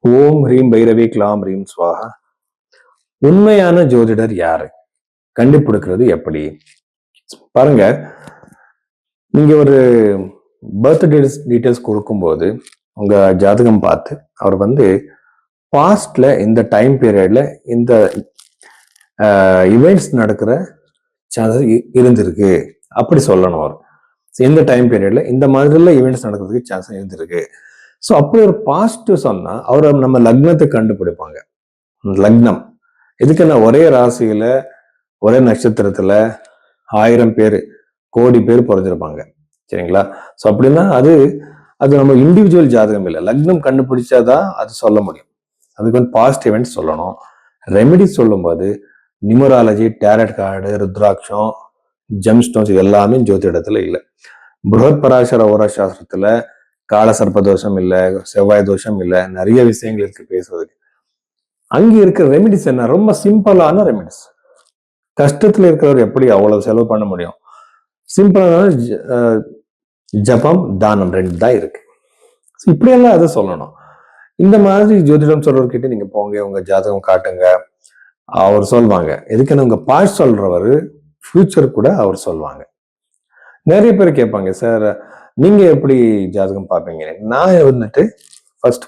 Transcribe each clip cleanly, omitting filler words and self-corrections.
ஓம் ஹ்ரீம் Bhairavi glam ஹ்ரீம் ஸ்வாஹா. உண்மையான ஜோதிடர் யாரு? கண்டுபிடிக்கிறது எப்படி? பாருங்க, நீங்க ஒரு பர்த் டீடைல்ஸ் கொடுக்கும்போது உங்க ஜாதகம் பார்த்து அவர் பாஸ்ட்ல இந்த டைம் பீரியட்ல இந்த இவெண்ட்ஸ் நடக்கிற சான்சஸ் இருந்திருக்கு அப்படி சொல்லணும். அவர் இந்த டைம் பீரியட்ல இந்த மாதிரிலாம் ஈவெண்ட்ஸ் நடக்கிறதுக்கு சான்சஸ் இருந்திருக்கு. ஸோ அப்படி ஒரு பாசிட்டிவ் சொன்னா அவரை நம்ம லக்னத்தை கண்டுபிடிப்பாங்க. லக்னம் எதுக்குன்னா ஒரே ராசியில ஒரே நட்சத்திரத்துல 1000 பேர் கோடி பேர் பிறந்திருப்பாங்க. சரிங்களா? ஸோ அப்படின்னா அது நம்ம இண்டிவிஜுவல் ஜாதகம் இல்லை, லக்னம் கண்டுபிடிச்சாதான் அது சொல்ல முடியும். அதுக்கு பாசிட்டிவ் இவெண்ட்ஸ் சொல்லணும். ரெமெடி சொல்லும்போது நியூமராலஜி, டேரட் கார்டு, ருத்ராட்சம், ஜெம்ஸ்டோன்ஸ் இது எல்லாமே ஜோதிடத்துல இல்லை. புருஹத் பராசர ஓரா சாஸ்திரத்துல கால சர்ப்ப தோஷம் இல்லை, செவ்வாய் தோஷம் இல்லை, நிறைய விஷயங்கள் இருக்கு பேசுறதுக்கு. அங்க இருக்கிற ரெமிடிஸ் என்ன? ரொம்ப சிம்பிளான ரெமிடிஸ். கஷ்டத்துல இருக்கிறவர் எப்படி அவ்வளவு செலவு பண்ண முடியும்? சிம்பிளான ஜபம், தானம் 2 தான் இருக்கு. இப்படியெல்லாம் அதை சொல்லணும். இந்த மாதிரி ஜோதிடம் சொல்றவர்கிட்ட நீங்க போங்க, உங்க ஜாதகம் காட்டுங்க, அவர் சொல்வாங்க. எதுக்குன்னு உங்க பாஸ்ட் சொல்றவர் ஃபியூச்சர் கூட அவர் சொல்வாங்க. நிறைய பேர் கேட்பாங்க, சார் நீங்க எப்படி ஜாதகம் பார்ப்பீங்க? நான் ஃபர்ஸ்ட்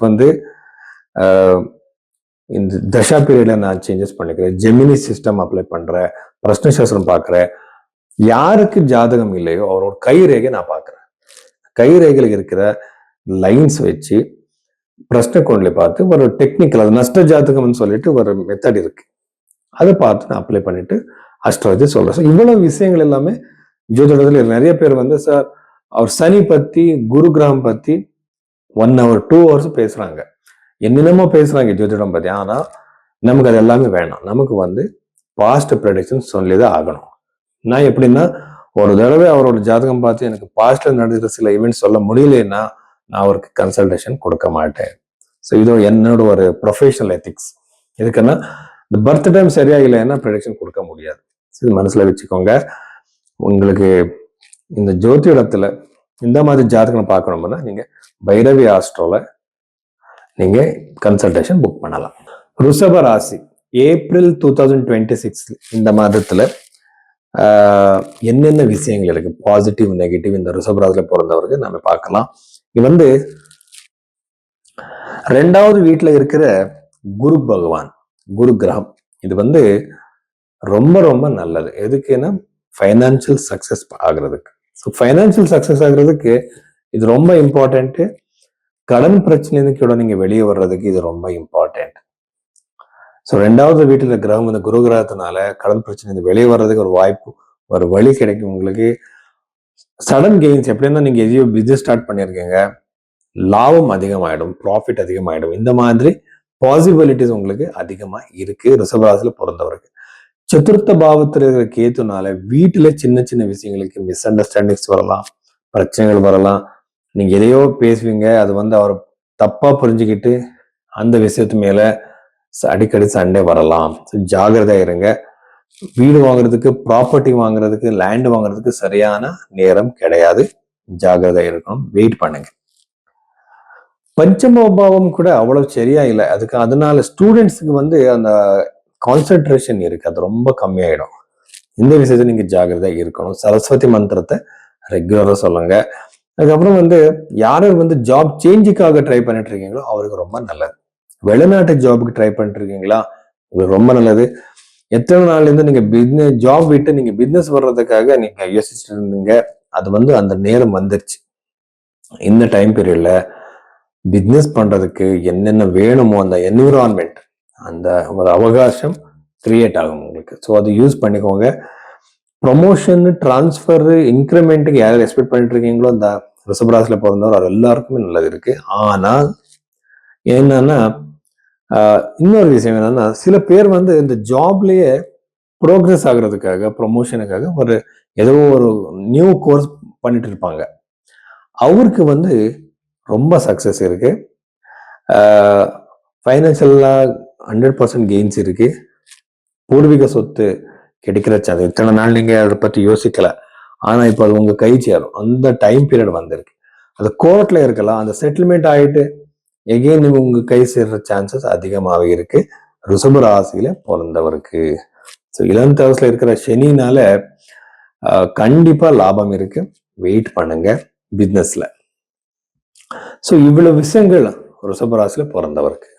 இந்த தசா பீரியட்ல நான் சேஞ்சஸ் பண்ணிக்கிறேன், ஜெமினி சிஸ்டம் அப்ளை பண்றேன், பிரஷ்ன சாஸ்திரம் பார்க்கிறேன். யாருக்கு ஜாதகம் இல்லையோ அவரோட கை ரேகை நான் பார்க்கிறேன். கை ரேகையில் இருக்கிற லைன்ஸ் வச்சு பிரஷ்ன கோண்ல பார்த்து ஒரு டெக்னிக்கல், அது நஷ்ட ஜாதகம்னு சொல்லிட்டு ஒரு மெத்தட் இருக்கு, அதை பார்த்து நான் அப்ளை பண்ணிட்டு அஸ்ட்ராலஜி சொல்றேன். இவ்வளவு விஷயங்கள் எல்லாமே ஜோதிடத்துல நிறைய பேர் சார் அவர் சனி பத்தி, குரு கிரகம் பத்தி 1 hour 2 hours பேசுறாங்க, என்னென்னமோ பேசுறாங்க ஜோதிடம் பத்தி. ஆனா நமக்கு அது எல்லாமே வேணாம். நமக்கு பாஸ்ட் ப்ரெடிக்ஷன் சொல்லிதான் ஆகணும். நான் எப்படின்னா, ஒரு தடவை அவரோட ஜாதகம் பார்த்து எனக்கு பாஸ்ட்ல நடக்கிற சில ஈவெண்ட்ஸ் சொல்ல முடியலன்னா நான் அவருக்கு கன்சல்டேஷன் கொடுக்க மாட்டேன். ஸோ இது என்னோட ஒரு ப்ரொஃபஷனல் எத்திக்ஸ். எதுக்குன்னா, இந்த பர்த் டைம் சரியா இல்லைன்னா ப்ரெடிக்ஷன் கொடுக்க முடியாது. இது மனசுல வச்சுக்கோங்க. உங்களுக்கு இந்த ஜோதிடத்துல இந்த மாதிரி ஜாதகம் பார்க்கணும்னா நீங்க பைரவி ஆஸ்ட்ரோல நீங்க கன்சல்டேஷன் புக் பண்ணலாம். ரிஷப ராசி ஏப்ரல் 2026 இந்த மாதத்துல என்னென்ன விஷயங்கள் இருக்கு, பாசிட்டிவ் நெகட்டிவ், இந்த ரிஷப ராசியில பிறந்தவருக்கு நம்ம பார்க்கலாம். இது 2வது வீட்டுல இருக்கிற குரு பகவான், குரு கிரகம். இது ரொம்ப ரொம்ப நல்லது. எதுக்குன்னா ஃபைனான்சியல் சக்சஸ் ஆகுறதுக்கு. ஸோ ஃபைனான்சியல் சக்சஸ் ஆகுறதுக்கு இது ரொம்ப இம்பார்ட்டன்ட். கடன் பிரச்சனைக்கு கூட நீங்க வெளியே வர்றதுக்கு இது ரொம்ப இம்பார்ட்டன்ட். ஸோ 2வது வீட்டுல கிரகம் குரு கிரகத்தினால கடன் பிரச்சனை வெளியே வர்றதுக்கு ஒரு வாய்ப்பு, ஒரு வழி கிடைக்கும் உங்களுக்கு. சடன் கெயின்ஸ் எப்படின்னா, நீங்க எதையோ பிசினஸ் ஸ்டார்ட் பண்ணியிருக்கீங்க, லாபம் அதிகமாயிடும், ப்ராஃபிட் அதிகமாயிடும். இந்த மாதிரி பாசிபிலிட்டிஸ் உங்களுக்கு அதிகமா இருக்கு ரிஷபராசியில பிறந்தவருக்கு. சதுர்த்த பாவத்தில் இருக்கிற கேத்துனால வீட்டுல சின்ன சின்ன விஷயங்களுக்கு மிஸ் அண்டர்ஸ்டாண்டிங்ஸ் வரலாம், பிரச்சனைகள் வரலாம். நீங்க எதையோ பேசுவீங்க, அது அவர் தப்பா புரிஞ்சுக்கிட்டு அந்த விஷயத்து மேல அடிக்கடி சண்டை வரலாம். ஜாகிரதையா இருங்க. வீடு வாங்குறதுக்கு, ப்ராப்பர்ட்டி வாங்குறதுக்கு, லேண்ட் வாங்குறதுக்கு சரியான நேரம் கிடையாது. ஜாகிரதையா இருக்கணும், வெயிட் பண்ணுங்க. பஞ்சமபாவம் கூட அவ்வளவு சரியா இல்லை. அதனால ஸ்டூடெண்ட்ஸுக்கு அந்த கான்சென்ட்ரேஷன் இருக்கு, அது ரொம்ப கம்மியாயிடும். இந்த விஷயத்த நீங்க ஜாகிரதையா இருக்கணும். சரஸ்வதி மந்திரத்தை ரெகுலரா சொல்லுங்க. அதுக்கப்புறம் யாரும் ஜாப் சேஞ்சுக்காக ட்ரை பண்ணிட்டு இருக்கீங்களோ அவருக்கு ரொம்ப நல்லது. வெளிநாட்டு ஜாபுக்கு ட்ரை பண்ணிட்டு இருக்கீங்களா, உங்களுக்கு ரொம்ப நல்லது. எத்தனை நாள்ல இருந்து நீங்க பிசினஸ் ஜாப் விட்டு நீங்க பிசினஸ் வர்றதுக்காக நீங்க யோசிச்சுட்டு இருந்தீங்க, அது அந்த நேரம் வந்துருச்சு. இந்த டைம் பீரியட்ல பிசினஸ் பண்றதுக்கு என்னென்ன வேணுமோ அந்த என்விரான்மெண்ட், அந்த ஒரு அவகாசம் கிரியேட் ஆகும் உங்களுக்கு. ஸோ அதை யூஸ் பண்ணிக்கோங்க. ப்ரொமோஷன், டிரான்ஸ்ஃபர், இன்க்ரிமெண்ட்டுக்கு யாரும் எக்ஸ்பெக்ட் பண்ணிட்டு இருக்கீங்களோ அந்த ரிஷபராசியில பிறந்தவர் அது எல்லாருக்குமே நல்லது இருக்கு. ஆனால் என்னன்னா, இன்னொரு விஷயம் என்னன்னா, சில பேர் இந்த ஜாப்லயே ப்ரோக்ரஸ் ஆகுறதுக்காக, ப்ரொமோஷனுக்காக ஏதோ ஒரு நியூ கோர்ஸ் பண்ணிட்டு இருப்பாங்க. அவருக்கு ரொம்ப சக்சஸ் இருக்கு. ஃபைனான்சியலா 100% கெயின்ஸ் இருக்கு. பூர்வீக சொத்து கிடைக்கிற சான்ஸ். இத்தனை நாள் நீங்க அதை பத்தி யோசிக்கல, ஆனா இப்போ அது உங்க கை சேரும். அந்த டைம் பீரியட் வந்திருக்கு. அது கோர்ட்ல இருக்கலாம், அந்த செட்டில்மெண்ட் ஆயிட்டு எகெயின் உங்க கை சேர்ற சான்சஸ் அதிகமாகவே இருக்கு ரிஷப ராசியில பிறந்தவருக்கு. ஸோ 11th ஹவுஸ்ல இருக்கிற சனினால கண்டிப்பா லாபம் இருக்கு, வெயிட் பண்ணுங்க பிசினஸ்ல. ஸோ இவ்வளவு விஷயங்கள் ரிஷப ராசியில பிறந்தவருக்கு.